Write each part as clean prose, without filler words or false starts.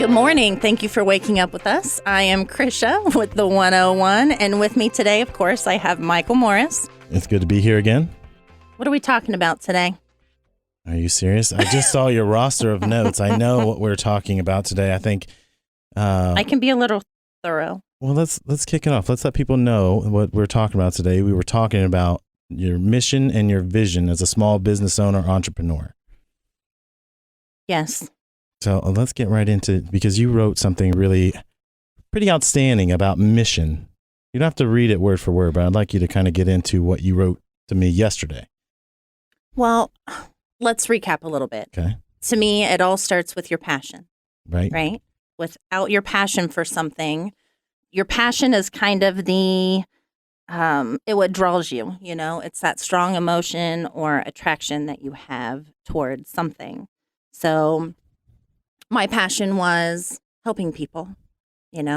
Good morning. Thank you for waking up with us. I am Crisha with the 101, and with me today, of course, I have Michael Morris. It's good to be here again. What are we talking about today? Are you serious? I just saw your roster of notes. I know what we're talking about today. I think I can be a little thorough. Well, let's kick it off. Let's let people know what we're talking about today. We were talking about your mission and your vision as a small business owner, entrepreneur. Yes. So let's get right into it, because you wrote something really pretty outstanding about mission. You don't have to read it word for word, but I'd like you to kind of get into what you wrote to me yesterday. Well, let's recap a little bit. Okay. To me, it all starts with your passion. Right. Without your passion for something, your passion is kind of what draws you, it's that strong emotion or attraction that you have towards something. So my passion was helping people,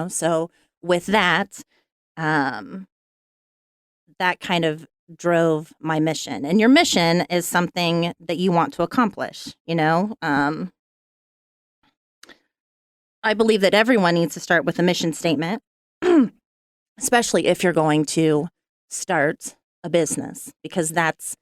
so with that, that kind of drove my mission. And your mission is something that you want to accomplish, I believe that everyone needs to start with a mission statement, especially if you're going to start a business, because that's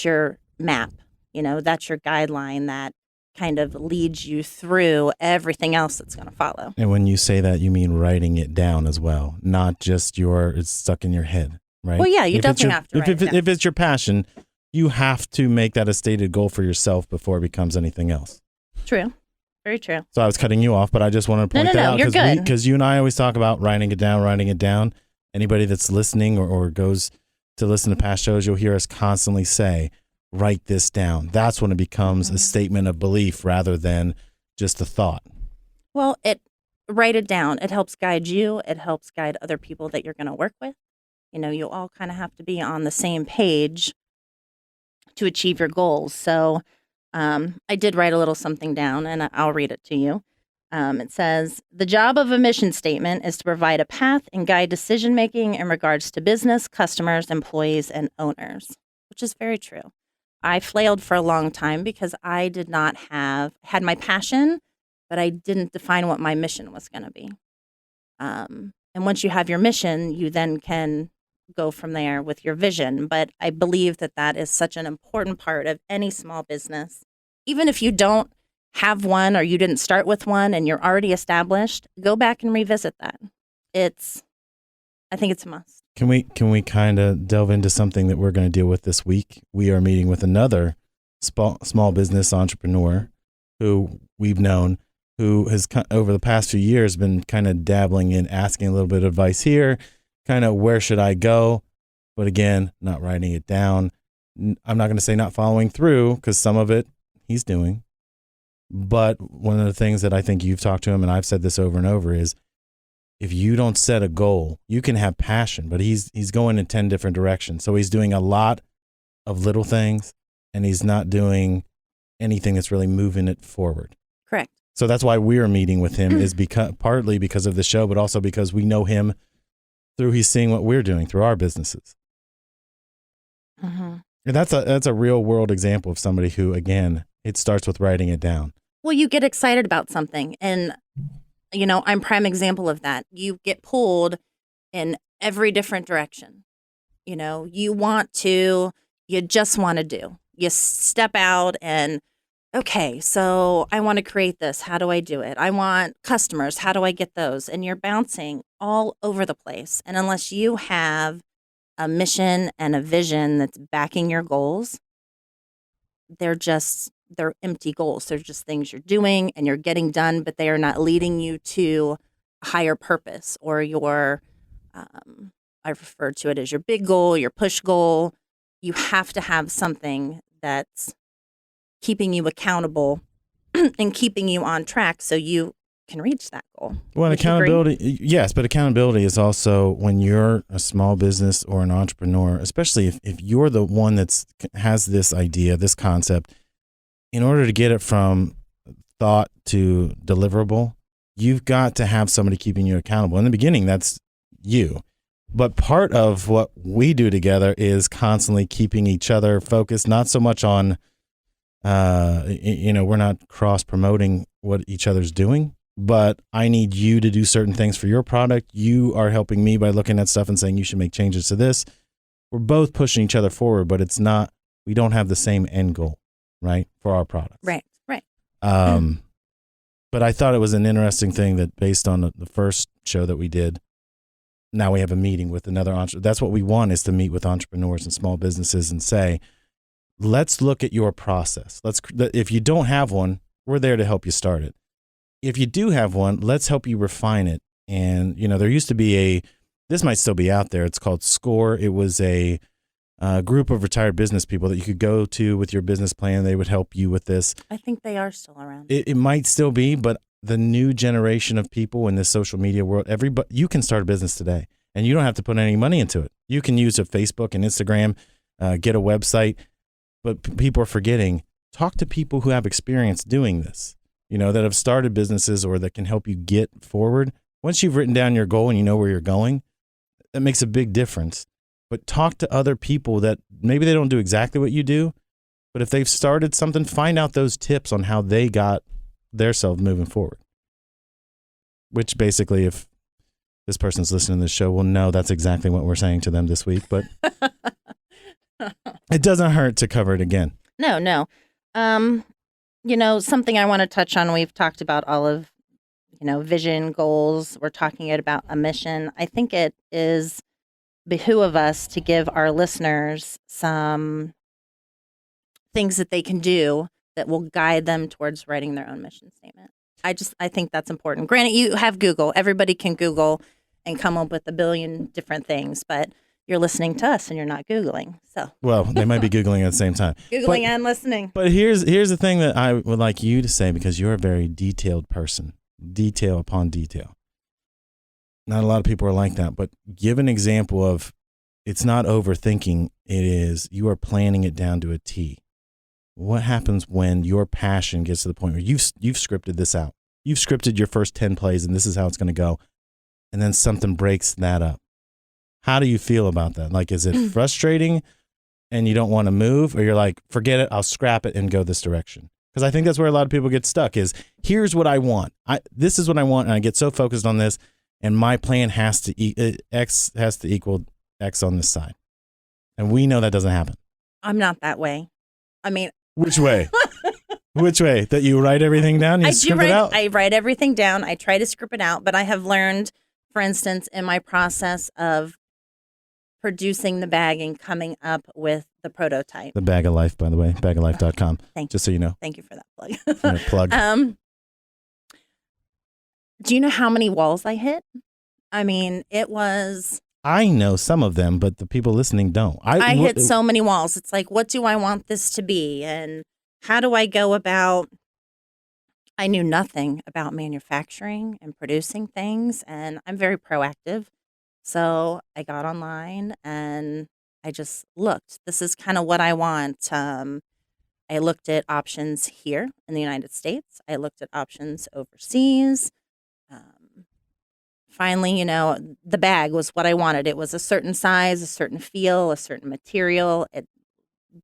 your map, that's your guideline that kind of leads you through everything else that's going to follow. And when you say that, you mean writing it down as well, not just it's stuck in your head, right? Well, yeah, you definitely have to write it down. If it's your passion, you have to make that a stated goal for yourself before it becomes anything else. True. Very true. So I was cutting you off, but I just wanted to point that out. You're good. Because you and I always talk about writing it down. Anybody that's listening or goes to listen to past shows, you'll hear us constantly say, write this down. That's when it becomes a statement of belief rather than just a thought. Well, write it down. It helps guide you. It helps guide other people that you're going to work with. You all kind of have to be on the same page to achieve your goals. So I did write a little something down, and I'll read it to you. It says, the job of a mission statement is to provide a path and guide decision-making in regards to business, customers, employees, and owners, which is very true. I flailed for a long time because I did not had my passion, but I didn't define what my mission was going to be. And once you have your mission, you then can go from there with your vision. But I believe that is such an important part of any small business. Even if you don't have one or you didn't start with one and you're already established, go back and revisit that. I think it's a must. Can we kind of delve into something that we're going to deal with this week? We are meeting with another small business entrepreneur who we've known, who has over the past few years been kind of dabbling in asking a little bit of advice here, kind of where should I go? But again, not writing it down. I'm not going to say not following through, because some of it he's doing. But one of the things that I think you've talked to him, and I've said this over and over, is if you don't set a goal, you can have passion, but he's going in 10 different directions. So he's doing a lot of little things, and he's not doing anything that's really moving it forward. Correct. So that's why we're meeting with him, is partly because of the show, but also because we know him through he's seeing what we're doing through our businesses. Mm-hmm. And that's a real world example of somebody who, again, it starts with writing it down. Well, you get excited about something, and I'm prime example of that. You get pulled in every different direction. You just want to do. You step out and, okay, so I want to create this. How do I do it? I want customers. How do I get those? And you're bouncing all over the place. And unless you have a mission and a vision that's backing your goals, they're empty goals. They're just things you're doing and you're getting done, but they are not leading you to a higher purpose or your, I refer to it as your big goal, your push goal. You have to have something that's keeping you accountable and keeping you on track so you can reach that goal. Well, accountability, yes, but accountability is also when you're a small business or an entrepreneur, especially if you're the one has this idea, this concept. In order to get it from thought to deliverable, you've got to have somebody keeping you accountable. In the beginning, that's you. But part of what we do together is constantly keeping each other focused, not so much on, we're not cross promoting what each other's doing, but I need you to do certain things for your product. You are helping me by looking at stuff and saying you should make changes to this. We're both pushing each other forward, but it's not, we don't have the same end goal, right, for our products. Right. But I thought it was an interesting thing that based on the first show that we did, now we have a meeting with another entrepreneur. That's what we want, is to meet with entrepreneurs and small businesses and say, let's look at your process. If you don't have one, we're there to help you start it. If you do have one, let's help you refine it. And, there used to be this might still be out there. It's called SCORE. It was a group of retired business people that you could go to with your business plan. They would help you with this. I think they are still around. It might still be, but the new generation of people in this social media world, you can start a business today and you don't have to put any money into it. You can use a Facebook and Instagram, get a website, but people are forgetting, talk to people who have experience doing this, that have started businesses or that can help you get forward. Once you've written down your goal and you know where you're going, that makes a big difference. But talk to other people that maybe they don't do exactly what you do, but if they've started something, find out those tips on how they got themselves moving forward. Which basically, if this person's listening to this show, will know that's exactly what we're saying to them this week. But it doesn't hurt to cover it again. No. Something I want to touch on, we've talked about all of, vision, goals. We're talking about a mission. I think it is behoove us to give our listeners some things that they can do that will guide them towards writing their own mission statement. I think that's important. Granted, you have Google. Everybody can Google and come up with a billion different things, but you're listening to us and you're not Googling. So, well, they might be Googling at the same time. Googling and listening. But here's the thing that I would like you to say, because you're a very detailed person, detail upon detail. Not a lot of people are like that, but give an example of, it's not overthinking. It is, you are planning it down to a T. What happens when your passion gets to the point where you've scripted this out? You've scripted your first 10 plays and this is how it's going to go. And then something breaks that up. How do you feel about that? Like, is it frustrating and you don't want to move, or you're like, forget it, I'll scrap it and go this direction? Because I think that's where a lot of people get stuck is, here's what I want. This is what I want. And I get so focused on this, and my plan has to X has to equal X on this side. And we know that doesn't happen. I'm not that way. I mean, which way? Which way? That you write everything down? You script it out? I write everything down. I try to script it out, but I have learned, for instance, in my process of producing the bag and coming up with the prototype. The Bag of Life, by the way, bagoflife.com. Thank you. Just so you know. Thank you for that plug. Do you know how many walls I hit? I mean, it was... I know some of them, but the people listening don't. I hit so many walls. It's like, what do I want this to be? And how do I go about... I knew nothing about manufacturing and producing things, and I'm very proactive. So I got online and I just looked. This is kind of what I want. I looked at options here in the United States. I looked at options overseas. Finally, the bag was what I wanted. It was a certain size, a certain feel, a certain material.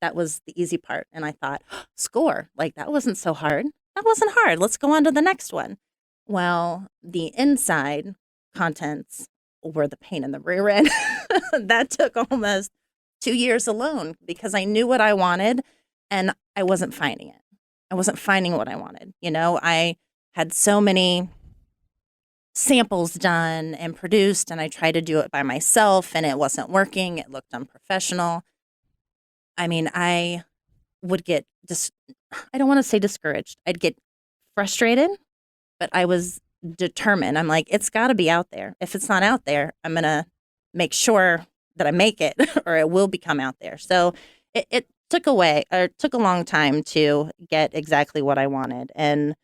That was the easy part. And I thought, SCORE, like that wasn't so hard. That wasn't hard. Let's go on to the next one. Well, the inside contents were the pain in the rear end. That took almost 2 years alone because I knew what I wanted and I wasn't finding it. I wasn't finding what I wanted. I had so many samples done and produced, and I tried to do it by myself and it wasn't working. It looked unprofessional. I mean, I would get I don't want to say discouraged. I'd get frustrated, but I was determined. I'm like, it's got to be out there. If it's not out there, I'm going to make sure that I make it or it will become out there. So it took a long time to get exactly what I wanted. And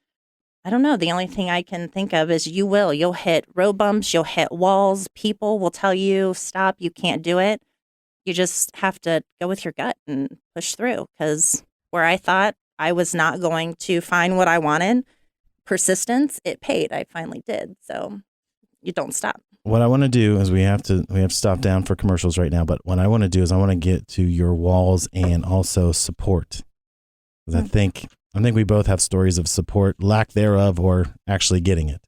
I don't know. The only thing I can think of is you'll hit road bumps, you'll hit walls. People will tell you, stop, you can't do it. You just have to go with your gut and push through, because where I thought I was not going to find what I wanted, persistence, it paid. I finally did. So you don't stop. What I want to do is we have to stop down for commercials right now. But what I want to do is I want to get to your walls and also support. Because I think I think we both have stories of support, lack thereof, or actually getting it.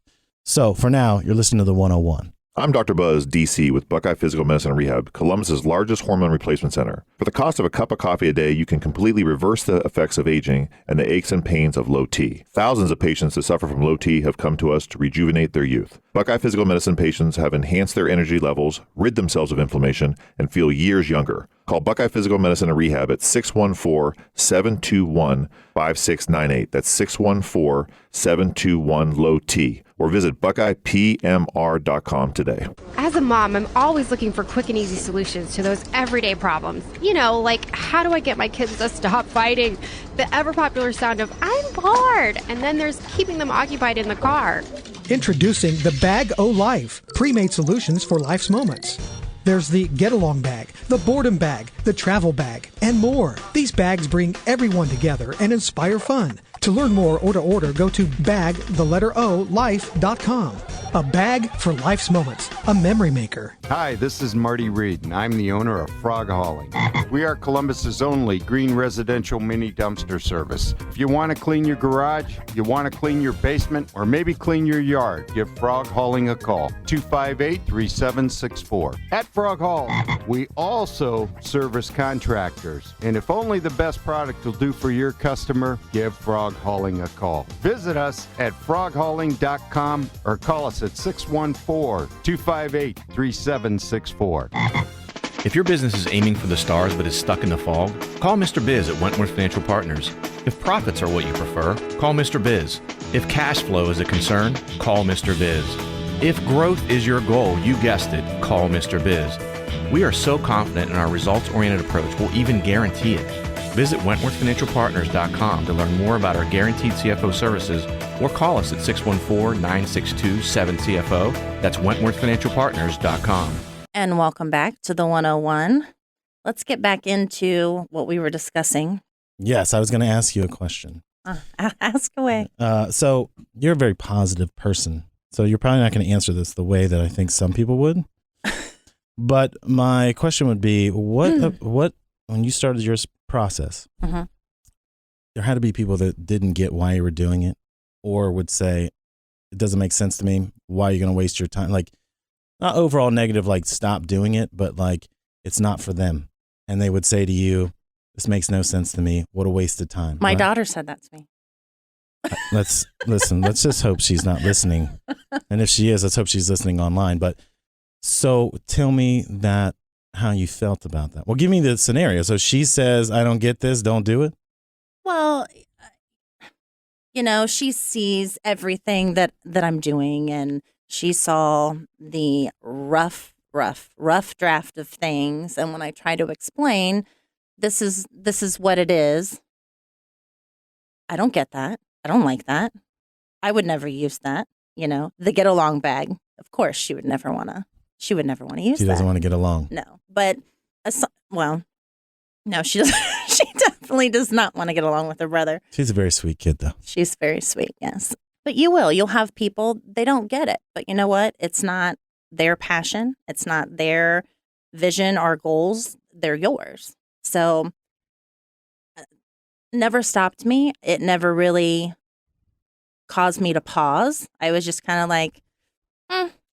So for now, you're listening to the 101. I'm Dr. Buzz, DC, with Buckeye Physical Medicine and Rehab, Columbus's largest hormone replacement center. For the cost of a cup of coffee a day, you can completely reverse the effects of aging and the aches and pains of low T. Thousands of patients that suffer from low T have come to us to rejuvenate their youth. Buckeye Physical Medicine patients have enhanced their energy levels, rid themselves of inflammation, and feel years younger. Call Buckeye Physical Medicine and Rehab at 614-721-5698. That's 614-721-LOW-T. Or visit BuckeyePMR.com today. As a mom, I'm always looking for quick and easy solutions to those everyday problems. You know, like how do I get my kids to stop fighting? The ever popular sound of I'm bored. And then there's keeping them occupied in the car. Introducing the Bag O' Life, pre-made solutions for life's moments. There's the get-along bag, the boredom bag, the travel bag, and more. These bags bring everyone together and inspire fun. To learn more or to order, go to life.com. A bag for life's moments, a memory maker. Hi, this is Marty Reed, and I'm the owner of Frog Hauling. We are Columbus's only green residential mini dumpster service. If you want to clean your garage, you want to clean your basement, or maybe clean your yard, give Frog Hauling a call, 258-3764. At Frog Haul, we also service contractors, and if only the best product will do for your customer, give Frog Hauling a call. Visit us at froghauling.com or call us at 614-258-3764. If your business is aiming for the stars but is stuck in the fog, call Mr. Biz at Wentworth Financial Partners. If profits are what you prefer, call Mr. Biz. If cash flow is a concern, call Mr. Biz. If growth is your goal, you guessed it, call Mr. Biz. We are so confident in our results-oriented approach, we'll even guarantee it. Visit WentworthFinancialPartners.com to learn more about our guaranteed CFO services or call us at 614-962-7CFO. That's WentworthFinancialPartners.com. And welcome back to the 101. Let's get back into what we were discussing. Yes, I was going to ask you a question. Ask away. So you're a very positive person. So you're probably not going to answer this the way that I think some people would. But my question would be, what when you started your process, there had to be people that didn't get why you were doing it, or would say, it doesn't make sense to me. Why are you going to waste your time? Like, not overall negative, like stop doing it, but like it's not for them. And they would say to you, this makes no sense to me. What a waste of time. My daughter said that to me. Let's listen. Let's just hope she's not listening. And if she is, let's hope she's listening online. But so tell me that how you felt about that. Well, give me the scenario. So she says, I don't get this. Don't do it. Well, you know, she sees everything that I'm doing, and she saw the rough draft of things. And when I try to explain, this is what it is. I don't get that. I don't like that. I would never use that. You know, the get along bag. Of course, she would never want to use that. She doesn't want to get along. No, but no, she doesn't. She definitely does not want to get along with her brother. She's a very sweet kid, though. She's very sweet, yes. But you'll have people, they don't get it. But you know what? It's not their passion. It's not their vision or goals. They're yours. So never stopped me. It never really caused me to pause. I was just kind of like,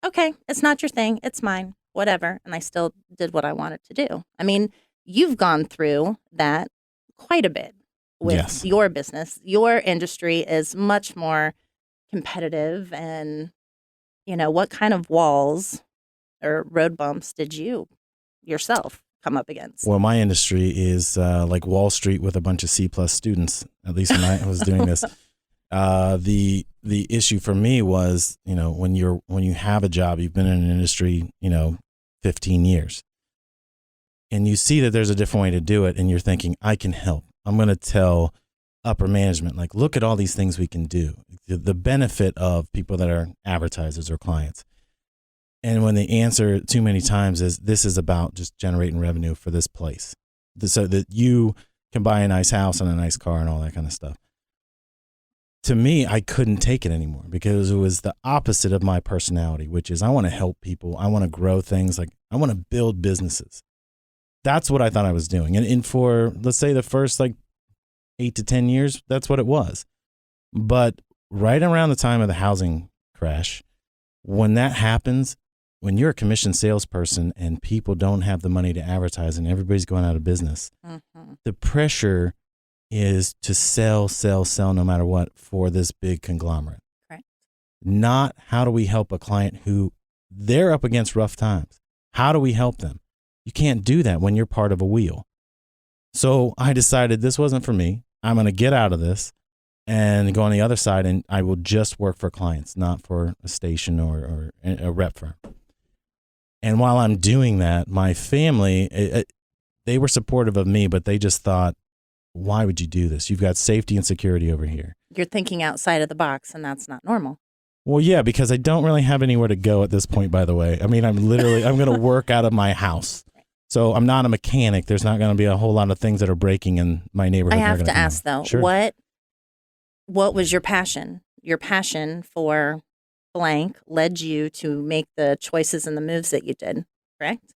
okay, it's not your thing. It's mine, whatever. And I still did what I wanted to do. I mean, you've gone through that quite a bit with your business. Your industry is much more competitive. And, you know, what kind of walls or road bumps did you yourself come up against? Well, my industry is like Wall Street with a bunch of C+ students, at least when I was doing this. The issue for me was, you know, when you have a job, you've been in an industry, you know, 15 years, and you see that there's a different way to do it, and you're thinking, I can help. I'm going to tell upper management, like, look at all these things we can do. The benefit of people that are advertisers or clients. And when the answer too many times is, this is about just generating revenue for this place, so that you can buy a nice house and a nice car and all that kind of stuff. To me, I couldn't take it anymore because it was the opposite of my personality, which is I want to help people. I want to grow things. Like, I want to build businesses. That's what I thought I was doing. And for, let's say, the first like 8 to 10 years, that's what it was. But right around the time of the housing crash, when that happens, when you're a commission salesperson and people don't have the money to advertise and everybody's going out of business, the pressure is to sell no matter what for this big conglomerate. Correct. Not how do we help a client who they're up against rough times. How do we help them? You can't do that when you're part of a wheel. So I decided this wasn't for me. I'm going to get out of this and go on the other side, and I will just work for clients, not for a station or a rep firm. And while I'm doing that, my family, they were supportive of me, but they just thought, why would you do this? You've got safety and security over here. You're thinking outside of the box, and that's not normal. Well, yeah, because I don't really have anywhere to go at this point, by the way. I mean, I'm going to work out of my house. So I'm not a mechanic. There's not going to be a whole lot of things that are breaking in my neighborhood. I have to ask, though, Sure. what was your passion? Your passion for blank led you to make the choices and the moves that you did, correct?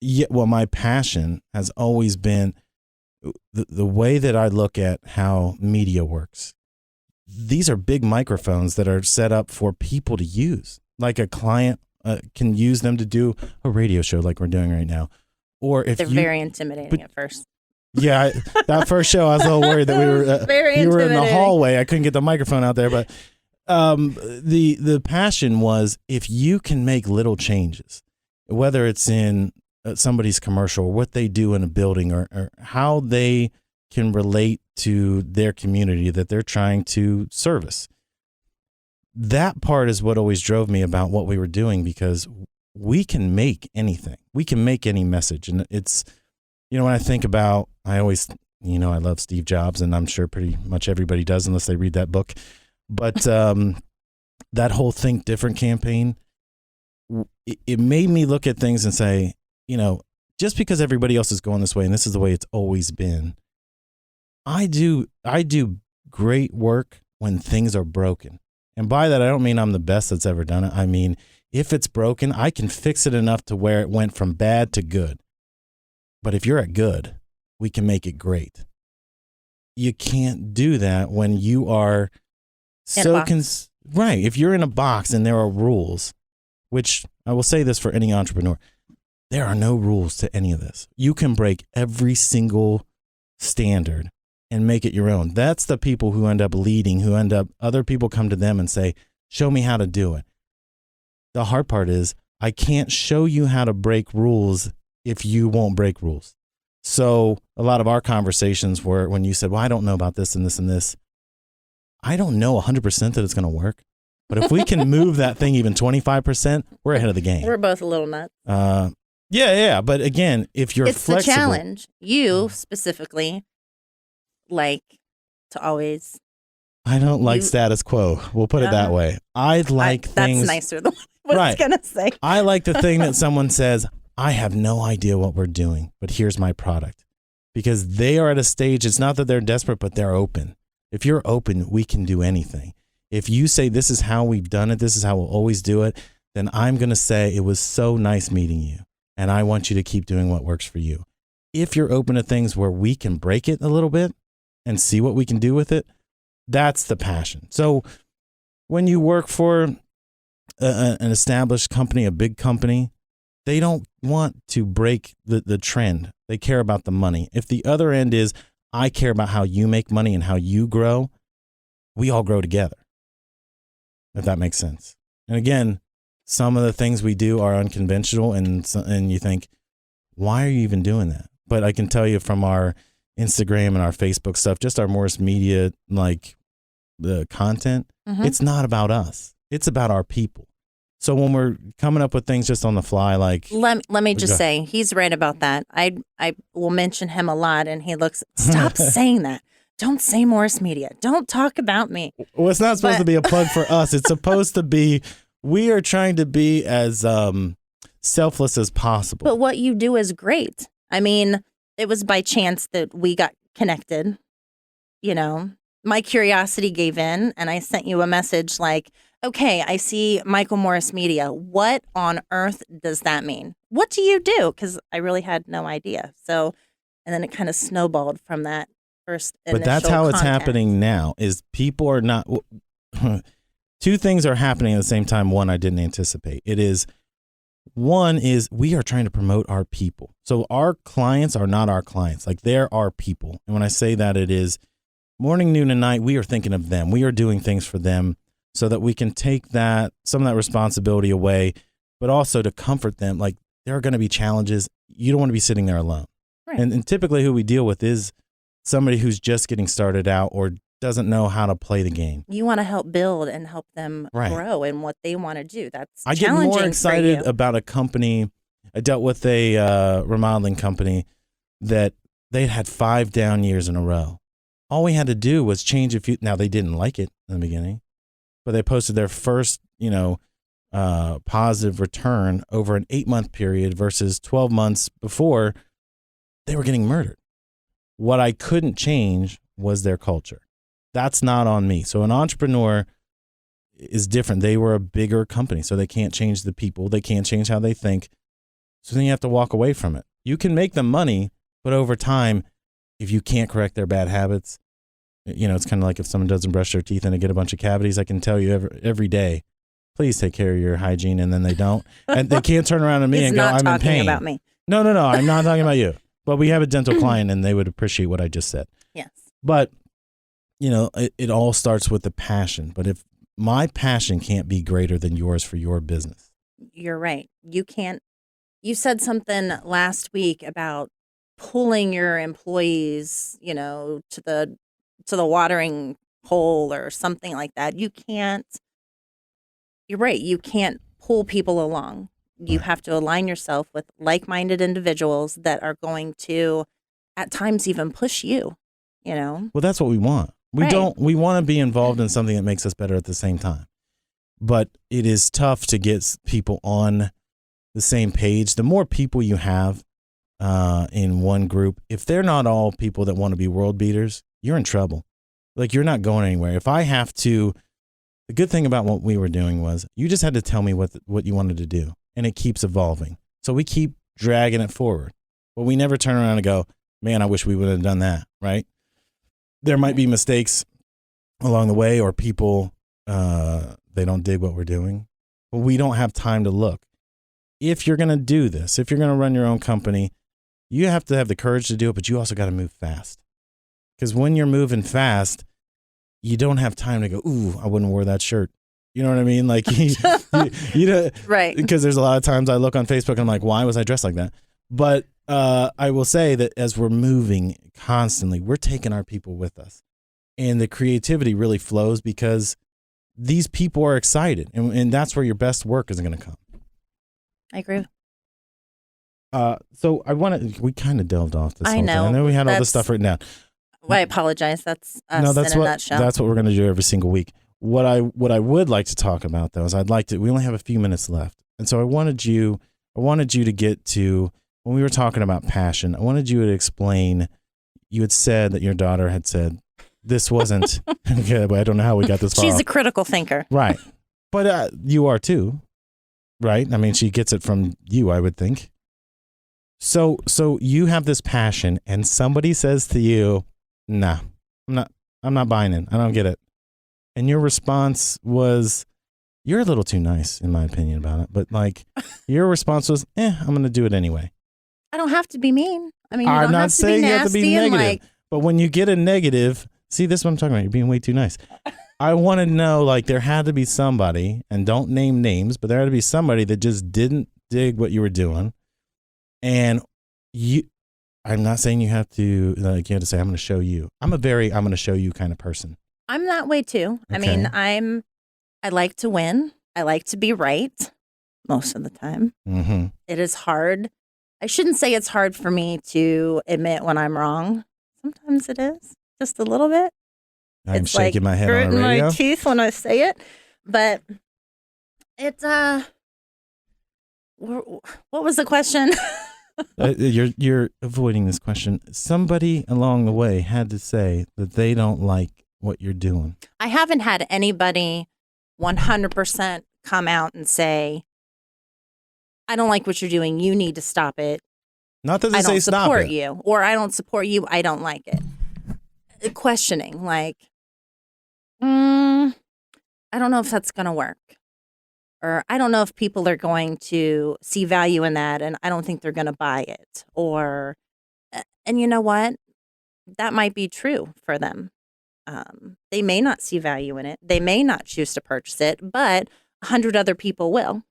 Yeah, well, my passion has always been the way that I look at how media works. These are big microphones that are set up for people to use. Like a client can use them to do a radio show like we're doing right now. Or if they're very intimidating at first. Yeah, that first show I was a little worried that we were you were in the hallway. I couldn't get the microphone out there, but the passion was if you can make little changes, whether it's in somebody's commercial, or what they do in a building, or how they can relate to their community that they're trying to service. That part is what always drove me about what we were doing, because we can make anything. We can make any message. And it's, when I think about, I always, I love Steve Jobs, and I'm sure pretty much everybody does unless they read that book. But that whole Think Different campaign, it made me look at things and say, just because everybody else is going this way and this is the way it's always been, I do great work when things are broken. And by that, I don't mean I'm the best that's ever done it. I mean, if it's broken, I can fix it enough to where it went from bad to good. But if you're at good, we can make it great. You can't do that when you are right. If you're in a box and there are rules, which I will say this for any entrepreneur, there are no rules to any of this. You can break every single standard and make it your own. That's the people who end up leading, other people come to them and say, show me how to do it. The hard part is I can't show you how to break rules if you won't break rules. So a lot of our conversations were when you said, well, I don't know about this and this and this. I don't know 100% that it's going to work. But if we can move that thing even 25%, we're ahead of the game. We're both a little nuts. Yeah. But again, if you're it's flexible. The challenge. You specifically like to always. I don't like status quo. We'll put it that way. I like things. That's nicer than what I was going to say. I like the thing that someone says, I have no idea what we're doing, but here's my product. Because they are at a stage, it's not that they're desperate, but they're open. If you're open, we can do anything. If you say, this is how we've done it, this is how we'll always do it, then I'm going to say, it was so nice meeting you, and I want you to keep doing what works for you. If you're open to things where we can break it a little bit and see what we can do with it, that's the passion. So when you work for an established company, a big company, they don't want to break the trend. They care about the money. If the other end is, I care about how you make money and how you grow, we all grow together, if that makes sense. And again, some of the things we do are unconventional, and you think, why are you even doing that? But I can tell you from our Instagram and our Facebook stuff, just our Morris Media, like the content, it's not about us. It's about our people. So when we're coming up with things just on the fly, like let me just say, he's right about that. I will mention him a lot, and he looks. Stop saying that. Don't say Morris Media. Don't talk about me. Well, it's not supposed to be a plug for us. It's supposed to be. We are trying to be as selfless as possible. But what you do is great. I mean, it was by chance that we got connected. My curiosity gave in, and I sent you a message like, okay, I see Michael Morris Media. What on earth does that mean? What do you do? Because I really had no idea. So, and then it kind of snowballed from that first But that's how it's happening now. Is people are not. Two things are happening at the same time. One I didn't anticipate. One is we are trying to promote our people. So our clients are not our clients. Like they're our people. And when I say that, it is morning, noon, and night. We are thinking of them. We are doing things for them so that we can take some of that responsibility away, but also to comfort them. Like there are going to be challenges. You don't want to be sitting there alone. Right. And typically who we deal with is somebody who's just getting started out or doesn't know how to play the game. You want to help build and help them Right. grow in what they want to do. That's I get challenging more excited for you. about a company. I dealt with a remodeling company that they'd had 5 down years in a row. All we had to do was change a few. Now they didn't like it in the beginning, but they posted their first, positive return over an 8-month period versus 12 months before. They were getting murdered. What I couldn't change was their culture. That's not on me. So an entrepreneur is different. They were a bigger company, so they can't change the people. They can't change how they think. So then you have to walk away from it. You can make them money, but over time, if you can't correct their bad habits, it's kind of like if someone doesn't brush their teeth and they get a bunch of cavities, I can tell you every day, please take care of your hygiene, and then they don't. And they can't turn around to me and go, I'm in pain. About me. No, I'm not talking about you. But we have a dental client, and they would appreciate what I just said. Yes. But, it all starts with the passion. But if my passion can't be greater than yours for your business. You're right. You said something last week about pulling your employees, to the watering hole or something like that. You're right. You can't pull people along. You have to align yourself with like-minded individuals that are going to, at times, even push you, Well, that's what we want. We want to be involved in something that makes us better at the same time. But it is tough to get people on the same page. The more people you have in one group, if they're not all people that want to be world beaters, you're in trouble. Like you're not going anywhere. If I have to, the good thing about what we were doing was you just had to tell me what you wanted to do. And it keeps evolving. So we keep dragging it forward. But we never turn around and go, man, I wish we would have done that, right? There might be mistakes along the way or people, they don't dig what we're doing. But we don't have time to look. If you're going to do this, if you're going to run your own company, you have to have the courage to do it, but you also got to move fast. Because when you're moving fast, you don't have time to go, ooh, I wouldn't wear that shirt. You know what I mean? Like, right. Because there's a lot of times I look on Facebook and I'm like, why was I dressed like that? But I will say that as we're moving constantly, we're taking our people with us. And the creativity really flows because these people are excited. And that's where your best work is going to come. I agree. So we kind of delved off this. I know. I know we had all this stuff written down. Well, I apologize. That's us in a nutshell. That's what we're going to do every single week. What I would like to talk about though is we only have a few minutes left. And so I wanted you to get to, when we were talking about passion, I wanted you to explain, you had said that your daughter had said, this wasn't, okay, but I don't know how we got this far. She's a critical thinker. Right. But you are too, right? I mean, she gets it from you, I would think. So you have this passion and somebody says to you, nah, I'm not buying it. I don't get it. And your response was, you're a little too nice, in my opinion, about it. But like, your response was, I'm going to do it anyway. I don't have to be mean. I mean, I'm not saying you have to be negative. Like, but when you get a negative, see, this is what I'm talking about. You're being way too nice. I want to know, like, there had to be somebody, and don't name names, but there had to be somebody that just didn't dig what you were doing. And I'm not saying you have to say, I'm going to show you. I'm going to show you kind of person. I'm that way too. Okay. I mean, I like to win. I like to be right most of the time. Mm-hmm. It is hard. I shouldn't say it's hard for me to admit when I'm wrong. Sometimes it is, just a little bit. I'm it's shaking like my head on the radio. my teeth when I say it. But it's what was the question? You're avoiding this question. Somebody along the way had to say that they don't like what you're doing. I haven't had anybody 100% come out and say, I don't like what you're doing. You need to stop it. Not that they I say don't stop support it. you, or I don't support you. I don't like it. questioning, like, I don't know if that's going to work. Or I don't know if people are going to see value in that, and I don't think they're going to buy it. Or, and you know what? That might be true for them. They may not see value in it. They may not choose to purchase it, but 100 other people will.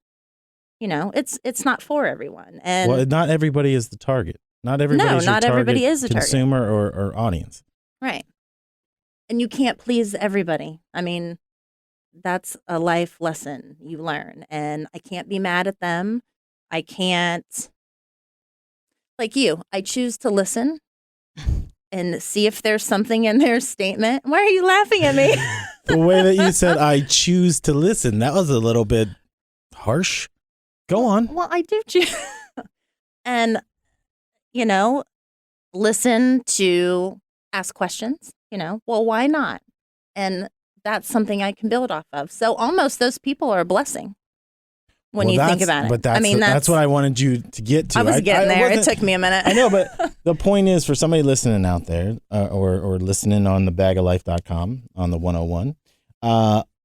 It's not for everyone. And well, not everybody is the target. Not everybody is your not target everybody is a consumer or audience. Right. And you can't please everybody. I mean, that's a life lesson you learn. And I can't be mad at them. I can't, like you, I choose to listen and see if there's something in their statement. Why are you laughing at me? The way that you said, I choose to listen, that was a little bit harsh. Go on. Well, I do choose. And, listen to ask questions, well, why not? And that's something I can build off of. So almost those people are a blessing when you think about it. But that's what I wanted you to get to. I was getting there. It took me a minute. I know, but the point is for somebody listening out there or listening on the bagoflife.com on the 101,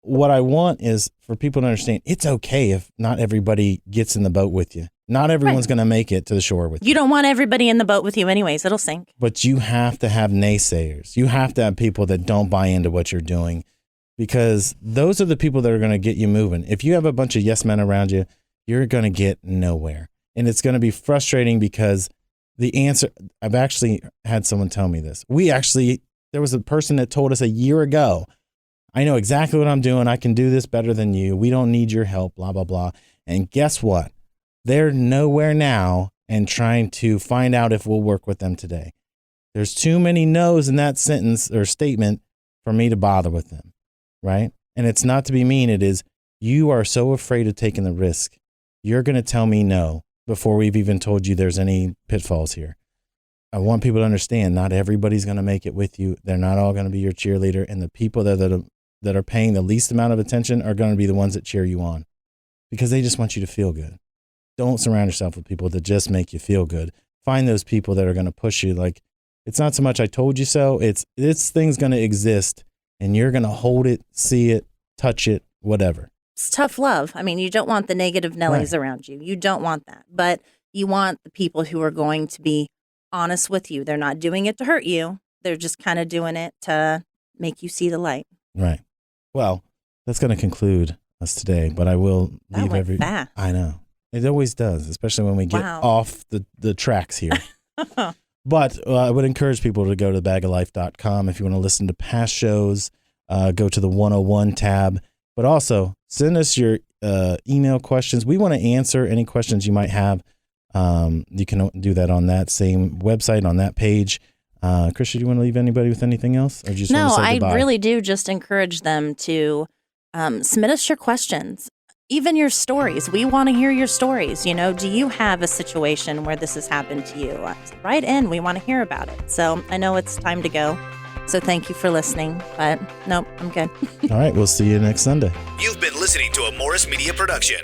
what I want is for people to understand it's okay if not everybody gets in the boat with you. Not everyone's going to make it to the shore with you. You don't want everybody in the boat with you anyways. It'll sink. But you have to have naysayers. You have to have people that don't buy into what you're doing because those are the people that are going to get you moving. If you have a bunch of yes men around you, you're going to get nowhere. And it's going to be frustrating because the answer, I've actually had someone tell me this. There was a person that told us a year ago, I know exactly what I'm doing. I can do this better than you. We don't need your help, blah, blah, blah. And guess what? They're nowhere now and trying to find out if we'll work with them today. There's too many no's in that sentence or statement for me to bother with them, right? And it's not to be mean. It is, you are so afraid of taking the risk. You're going to tell me no before we've even told you there's any pitfalls here. I want people to understand not everybody's going to make it with you. They're not all going to be your cheerleader. And the people that are paying the least amount of attention are going to be the ones that cheer you on because they just want you to feel good. Don't surround yourself with people that just make you feel good. Find those people that are going to push you. Like, it's not so much I told you so. It's this thing's going to exist and you're going to hold it, see it, touch it, whatever. It's tough love. I mean, you don't want the negative Nellies around you. You don't want that. But you want the people who are going to be honest with you. They're not doing it to hurt you. They're just kind of doing it to make you see the light. Right. Well, that's going to conclude us today, but I will leave fast. I know. It always does, especially when we get off the tracks here. But I would encourage people to go to bagoflife.com. If you want to listen to past shows, go to the 101 tab. But also, send us your email questions. We want to answer any questions you might have. You can do that on that same website, on that page. Crisha, do you want to leave anybody with anything else? Or just no, want to say I goodbye? really do just encourage them to submit us your questions. Even your stories. We want to hear your stories. Do you have a situation where this has happened to you? Write in. We want to hear about it. So I know it's time to go. So thank you for listening. But nope, I'm good. All right. We'll see you next Sunday. You've been listening to a Morris Media production.